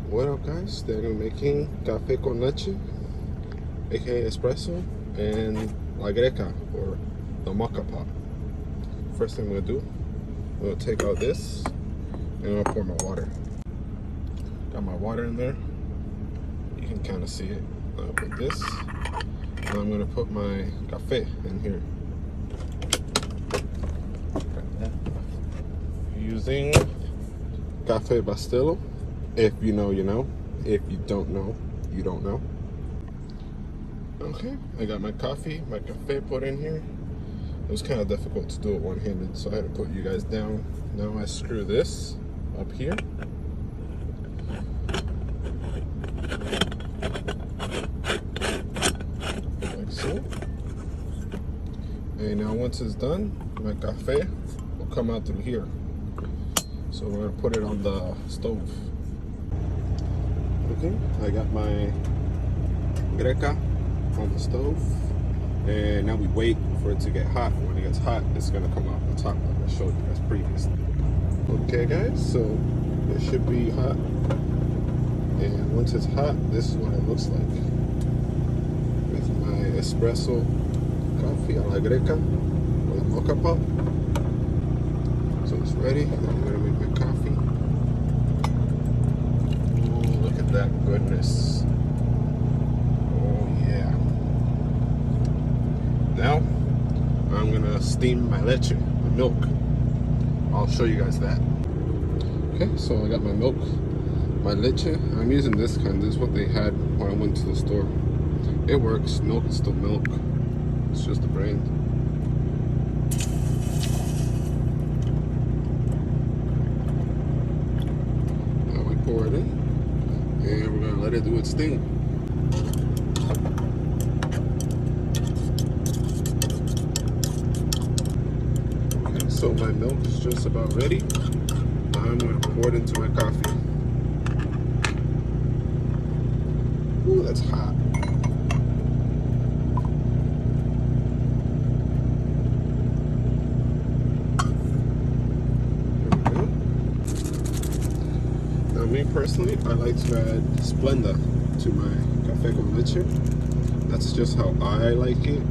What up, guys? Today I'm making café con leche, aka espresso, and la greca, or the mocha pot. First thing I'm gonna do, I'm gonna take out this, and I'm gonna pour my water. Got my water in there. You can kind of see it. I'm gonna put this, and I'm gonna put my café in here. Using Café Bastillo. If you know, you know. If you don't know, you don't know. Okay, I got my coffee, my cafe put in here. It was kind of difficult to do it one-handed, so I had to put you guys down. Now I screw this up here. Like so. And now once it's done, my cafe will come out through here. So we're gonna put it on the stove. Okay, I got my greca on the stove, and now we wait for it to get hot. When it gets hot, it's gonna come out the top like I showed you guys previously. Okay guys, so it should be hot, and once it's hot, this is what it looks like. With my espresso coffee a la greca, or the mocha pot. So it's ready, and I'm gonna make my coffee. Ooh, look at that goodness. Oh yeah. Now, I'm gonna steam my leche, my milk. I'll show you guys that. Okay, so I got my milk, my leche. I'm using this kind. This is what they had when I went to the store. It works. Milk is still milk. It's just the brand. Pour it in, and we're gonna let it do its thing. Okay, so my milk is just about ready. I'm gonna pour it into my coffee. Ooh, that's hot. Me personally, I like to add Splenda to my café con leche. That's just how I like it.